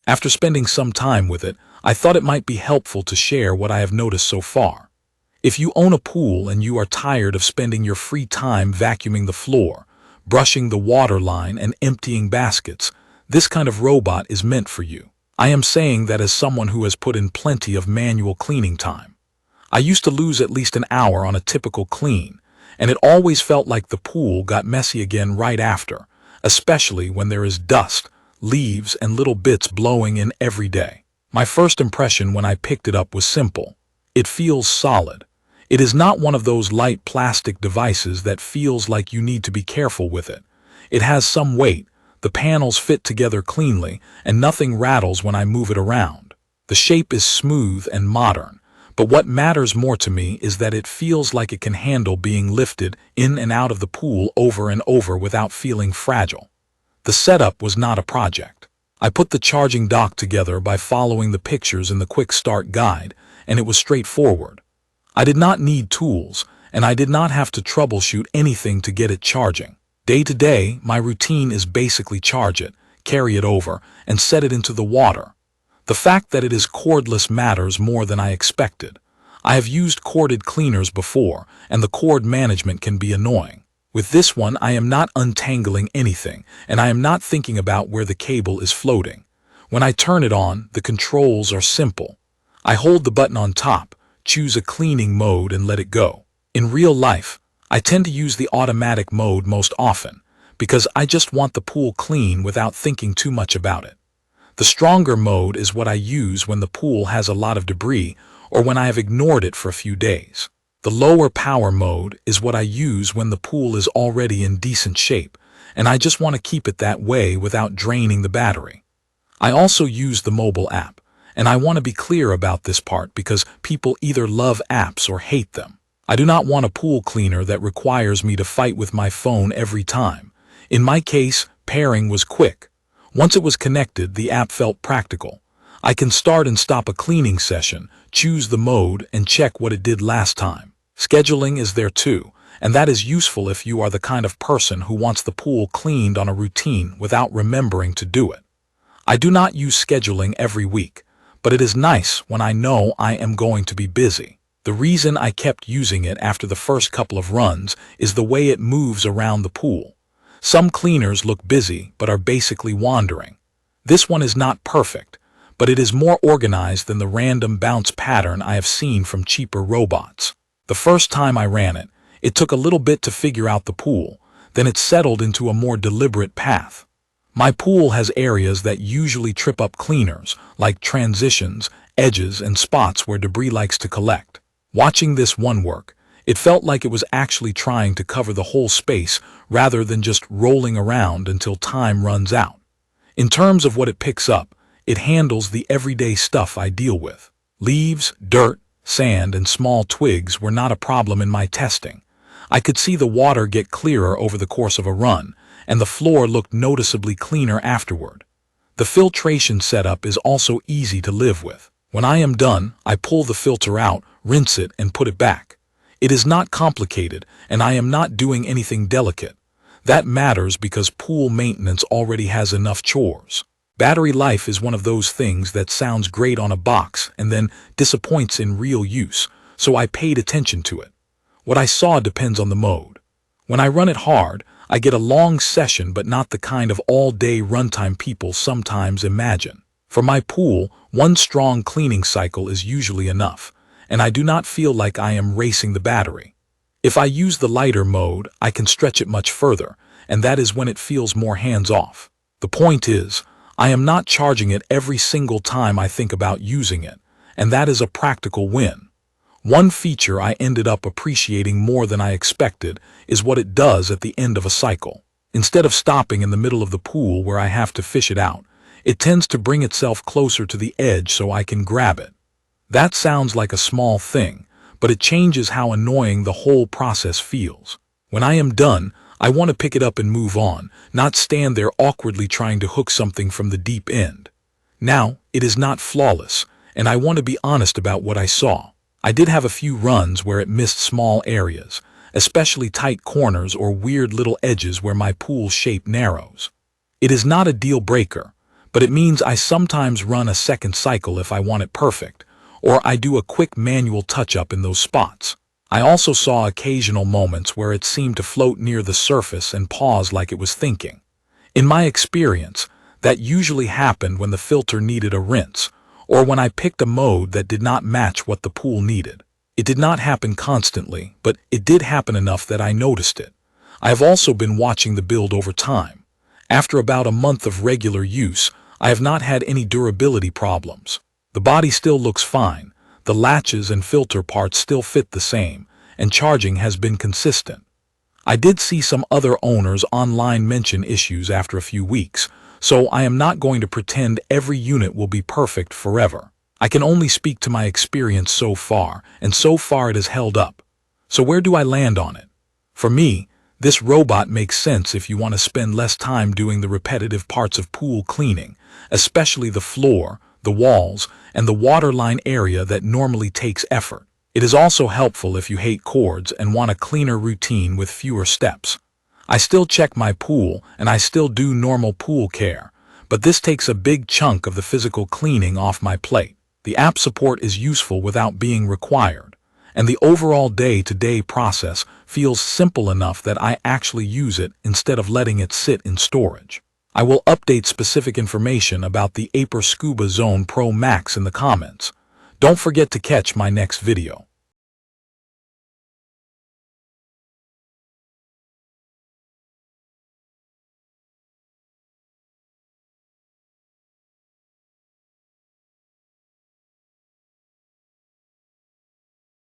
After spending some time with it, I thought it might be helpful to share what I have noticed so far. If you own a pool and you are tired of spending your free time vacuuming the floor, brushing the water line, and emptying baskets, this kind of robot is meant for you. I am saying that as someone who has put in plenty of manual cleaning time. I used to lose at least an hour on a typical clean, and it always felt like the pool got messy again right after, especially when there is dust, leaves, and little bits blowing in every day. My first impression when I picked it up was simple. It feels solid. It is not one of those light plastic devices that feels like you need to be careful with it. It has some weight, the panels fit together cleanly, and nothing rattles when I move it around. The shape is smooth and modern, but what matters more to me is that it feels like it can handle being lifted in and out of the pool over and over without feeling fragile. The setup was not a project. I put the charging dock together by following the pictures in the quick start guide, and it was straightforward. I did not need tools, and I did not have to troubleshoot anything to get it charging. Day to day, my routine is basically charge it, carry it over, and set it into the water. The fact that it is cordless matters more than I expected. I have used corded cleaners before, and the cord management can be annoying. With this one, I am not untangling anything, and I am not thinking about where the cable is floating. When I turn it on, the controls are simple. I hold the button on top, choose a cleaning mode, and let it go. In real life, I tend to use the automatic mode most often, because I just want the pool clean without thinking too much about it. The stronger mode is what I use when the pool has a lot of debris or when I have ignored it for a few days. The lower power mode is what I use when the pool is already in decent shape, and I just want to keep it that way without draining the battery. I also use the mobile app, and I want to be clear about this part because people either love apps or hate them. I do not want a pool cleaner that requires me to fight with my phone every time. In my case, pairing was quick. Once it was connected, the app felt practical. I can start and stop a cleaning session, choose the mode, and check what it did last time. Scheduling is there too, and that is useful if you are the kind of person who wants the pool cleaned on a routine without remembering to do it. I do not use scheduling every week, but it is nice when I know I am going to be busy. The reason I kept using it after the first couple of runs is the way it moves around the pool. Some cleaners look busy but are basically wandering. This one is not perfect, but it is more organized than the random bounce pattern I have seen from cheaper robots. The first time I ran it, it took a little bit to figure out the pool, then it settled into a more deliberate path. My pool has areas that usually trip up cleaners, like transitions, edges, and spots where debris likes to collect. Watching this one work, it felt like it was actually trying to cover the whole space rather than just rolling around until time runs out. In terms of what it picks up, it handles the everyday stuff I deal with. Leaves, dirt, sand, and small twigs were not a problem in my testing. I could see the water get clearer over the course of a run, and the floor looked noticeably cleaner afterward. The filtration setup is also easy to live with. When I am done, I pull the filter out, rinse it, and put it back. It is not complicated, and I am not doing anything delicate. That matters because pool maintenance already has enough chores. Battery life is one of those things that sounds great on a box and then disappoints in real use, so I paid attention to it. What I saw depends on the mode. When I run it hard, I get a long session, but not the kind of all-day runtime people sometimes imagine. For my pool, one strong cleaning cycle is usually enough, and I do not feel like I am racing the battery. If I use the lighter mode, I can stretch it much further, and that is when it feels more hands-off. The point is, I am not charging it every single time I think about using it, and that is a practical win. One feature I ended up appreciating more than I expected is what it does at the end of a cycle. Instead of stopping in the middle of the pool where I have to fish it out, it tends to bring itself closer to the edge so I can grab it. That sounds like a small thing, but it changes how annoying the whole process feels. When I am done, I want to pick it up and move on, not stand there awkwardly trying to hook something from the deep end. Now, it is not flawless, and I want to be honest about what I saw. I did have a few runs where it missed small areas, especially tight corners or weird little edges where my pool shape narrows. It is not a deal breaker, but it means I sometimes run a second cycle if I want it perfect, or I do a quick manual touch-up in those spots. I also saw occasional moments where it seemed to float near the surface and pause like it was thinking. In my experience, that usually happened when the filter needed a rinse, or when I picked a mode that did not match what the pool needed. It did not happen constantly, but it did happen enough that I noticed it. I have also been watching the build over time. After about a month of regular use, I have not had any durability problems. The body still looks fine, the latches and filter parts still fit the same, and charging has been consistent. I did see some other owners online mention issues after a few weeks, so I am not going to pretend every unit will be perfect forever. I can only speak to my experience so far, and so far it has held up. So where do I land on it? For me, this robot makes sense if you want to spend less time doing the repetitive parts of pool cleaning, especially the floor, the walls, and the waterline area that normally takes effort. It is also helpful if you hate cords and want a cleaner routine with fewer steps. I still check my pool and I still do normal pool care, but this takes a big chunk of the physical cleaning off my plate. The app support is useful without being required, and the overall day-to-day process feels simple enough that I actually use it instead of letting it sit in storage. I will update specific information about the Aiper Scuba Zone Pro Max in the comments. Don't forget to catch my next video.